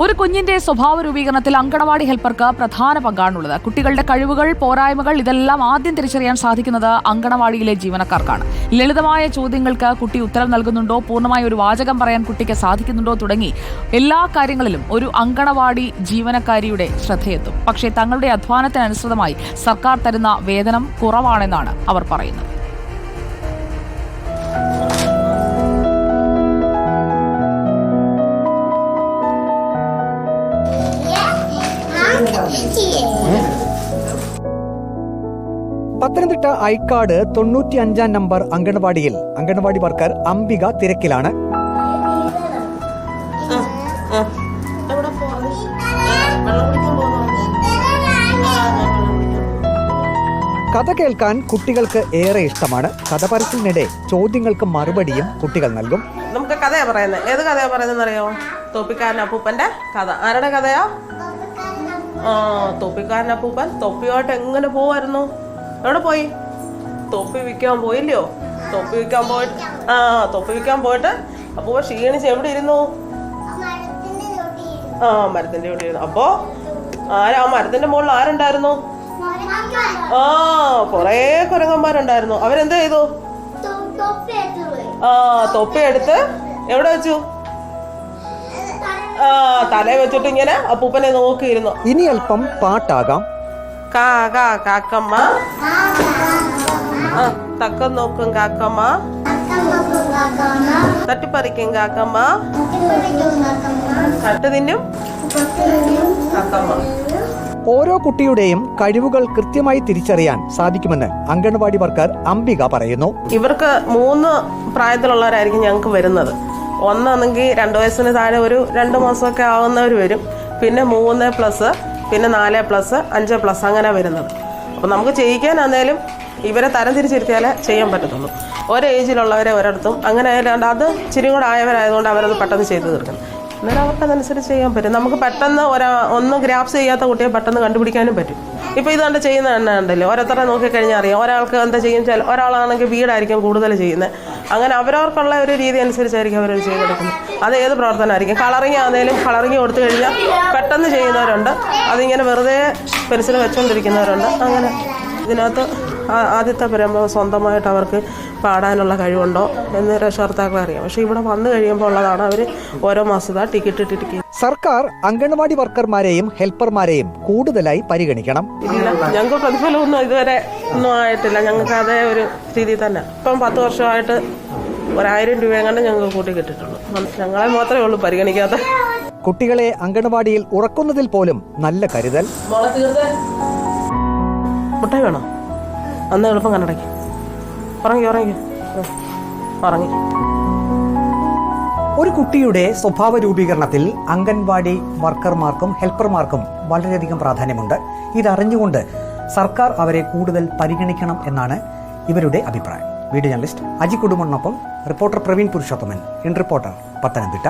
ഒരു കുഞ്ഞിന്റെ സ്വഭാവ രൂപീകരണത്തിൽ അങ്കണവാടി ഹെൽപ്പർക്ക് പ്രധാന പങ്കാണുള്ളത്. കുട്ടികളുടെ കഴിവുകൾ, പോരായ്മകൾ ഇതെല്ലാം ആദ്യം തിരിച്ചറിയാൻ സാധിക്കുന്നത് അങ്കണവാടിയിലെ ജീവനക്കാർക്കാണ്. ലളിതമായ ചോദ്യങ്ങൾക്ക് കുട്ടി ഉത്തരം നൽകുന്നുണ്ടോ, പൂർണ്ണമായ ഒരു വാചകം പറയാൻ കുട്ടിക്ക് സാധിക്കുന്നുണ്ടോ തുടങ്ങി എല്ലാ കാര്യങ്ങളിലും ഒരു അങ്കണവാടി ജീവനക്കാരിയുടെ ശ്രദ്ധയെത്തും. പക്ഷേ തങ്ങളുടെ അധ്വാനത്തിനനുസൃതമായി സർക്കാർ തരുന്ന വേതനം കുറവാണെന്നാണ് അവർ പറയുന്നത്. പത്തനംതിട്ട ഐക്കാട് 95 നമ്പർ അങ്കണവാടിയിൽ അങ്കണവാടി വർക്കർ അംബിക തിരക്കിലാണ്. കഥ കേൾക്കാൻ കുട്ടികൾക്ക് ഏറെ ഇഷ്ടമാണ്. കഥ പറച്ചിലിനിടെ ചോദ്യങ്ങൾക്ക് മറുപടിയും കുട്ടികൾ നൽകും. നമുക്ക് കഥയാ പറയുന്നത്. ഏത് കഥയാ പറയുന്നത് അറിയാമോ? തോപ്പിക്കാരൻ അപ്പൂപ്പന്റെ കഥ. ആരുടെ കഥയാ? തൊപ്പിക്കാരൻ അപ്പൂപ്പൻ തൊപ്പിയായിട്ട് എങ്ങനെ പോവായിരുന്നു? എവിടെ പോയി? തൊപ്പി വിൽക്കാൻ പോയില്ലയോ? തൊപ്പി വിൽക്കാൻ പോയിട്ട് അപ്പൂപ്പൻ ക്ഷീണിച്ച് എവിടെ ഇരുന്നു? മരത്തിന്റെ ഇവിടെ ഇരുന്നു. അപ്പോ ആ മരത്തിന്റെ മുകളിൽ ആരുണ്ടായിരുന്നു? കൊറേ കുരങ്ങന്മാരുണ്ടായിരുന്നു. അവരെന്ത് ചെയ്തു? തൊപ്പി എടുത്ത് എവിടെ വെച്ചു? തലേ വെച്ചിട്ട് ഇങ്ങനെ അപ്പൂപ്പനെ നോക്കിയിരുന്നു. ഇനി അല്പം പാട്ടാകാം. കാക്കമ്മ തക്കം നോക്കും കാക്കമ്മ, തട്ടിപ്പറിക്കും കാക്കമ്മ, കട്ട് തിന്നും കാക്കമ്മ. ഓരോ കുട്ടിയുടെയും കഴിവുകൾ കൃത്യമായി തിരിച്ചറിയാൻ സാധിക്കുമെന്ന് അങ്കണവാടി വർക്കർ അംബിക പറയുന്നു. ഇവർക്ക് 3 പ്രായത്തിലുള്ളവരായിരിക്കും ഞങ്ങൾക്ക് വരുന്നത്. ഒന്നാണെങ്കിൽ 2 വയസ്സിന് താഴെ ഒരു 2 മാസമൊക്കെ ആവുന്നവർ വരും. പിന്നെ 3+, പിന്നെ 4+, 5+, അങ്ങനെ വരുന്നത്. അപ്പം നമുക്ക് ചെയ്യിക്കാനാന്നേലും ഇവരെ തരം തിരിച്ചിരുത്തിയാലേ ചെയ്യാൻ പറ്റത്തുള്ളൂ. ഒരേജിലുള്ളവരെ ഒരിടത്തും അങ്ങനെ അത് ഇച്ചിരി കൂടെ ആയവരായതുകൊണ്ട് അവരത് പെട്ടെന്ന് ചെയ്തു തീർക്കണം. എന്നാലും അവർക്ക് അതനുസരിച്ച് ചെയ്യാൻ പറ്റും. നമുക്ക് പെട്ടെന്ന് ഒന്നും ഗ്രാപ്സ് ചെയ്യാത്ത കുട്ടിയെ പെട്ടെന്ന് കണ്ടുപിടിക്കാനും പറ്റും. ഇപ്പോൾ ഇത് കണ്ട് ചെയ്യുന്ന തന്നെ ഉണ്ടല്ലോ, ഓരോരുത്തരെ നോക്കിക്കഴിഞ്ഞാൽ അറിയാം. ഒരാൾക്ക് എന്താ ചെയ്യും, ഒരാളാണെങ്കിൽ വീടായിരിക്കും കൂടുതൽ ചെയ്യുന്നത്. അങ്ങനെ അവരവർക്കുള്ള ഒരു രീതി അനുസരിച്ചായിരിക്കും അവരത് ചെയ്തെടുക്കുന്നത്. അത് ഏത് പ്രവർത്തനമായിരിക്കും. കളറിങ് ആണെങ്കിലും കളറിങ് കൊടുത്തു കഴിഞ്ഞാൽ പെട്ടെന്ന് ചെയ്യുന്നവരുണ്ട്. അതിങ്ങനെ വെറുതെ പെൻസിൽ വെച്ചുകൊണ്ടിരിക്കുന്നവരുണ്ട്. അങ്ങനെ ഇതിനകത്ത് ആദ്യത്തെ പറയുമ്പോൾ സ്വന്തമായിട്ട് അവർക്ക് പാടാനുള്ള കഴിവുണ്ടോ എന്ന് രക്ഷകർത്താക്കളെ അറിയാം. പക്ഷെ ഇവിടെ വന്നു കഴിയുമ്പോൾ ഉള്ളതാണ് അവർ ഓരോ മാസത്തെ ടിക്കറ്റ്. സർക്കാർ അങ്കണവാടി വർക്കർമാരെയും ഹെൽപ്പർമാരെയും കൂടുതലായി പരിഗണിക്കണം. ഇല്ല, ഞങ്ങൾക്ക് പ്രതിഫലമൊന്നും ഇതുവരെ ഒന്നും ആയിട്ടില്ല. ഞങ്ങൾക്ക് അതേ ഒരു രീതി തന്നെ. ഇപ്പം 10 വർഷമായിട്ട് 1000 രൂപയെങ്ങാണ്ട് ഞങ്ങൾക്ക് കൂട്ടി കിട്ടിയിട്ടുള്ളൂ. ഞങ്ങളെ മാത്രമേ ഉള്ളൂ പരിഗണിക്കാത്ത. കുട്ടികളെ അങ്കണവാടിയിൽ ഉറക്കുന്നതിൽ പോലും നല്ല കരുതൽ. മുട്ടായി വേണോ? അന്ന് എളുപ്പം കണ്ണടക്കി ഉറങ്ങി. ഒരു കുട്ടിയുടെ സ്വഭാവ രൂപീകരണത്തിൽ അംഗൻവാടി വർക്കർമാർക്കും ഹെൽപ്പർമാർക്കും വളരെയധികം പ്രാധാന്യമുണ്ട്. ഇതറിഞ്ഞുകൊണ്ട് സർക്കാർ അവരെ കൂടുതൽ പരിഗണിക്കണം എന്നാണ് ഇവരുടെ അഭിപ്രായം. വീഡിയോ ജേർണലിസ്റ്റ് അജി കുടുംബനൊപ്പം reporter Praveen Purushothaman, in Reporter, Pathanamthitta.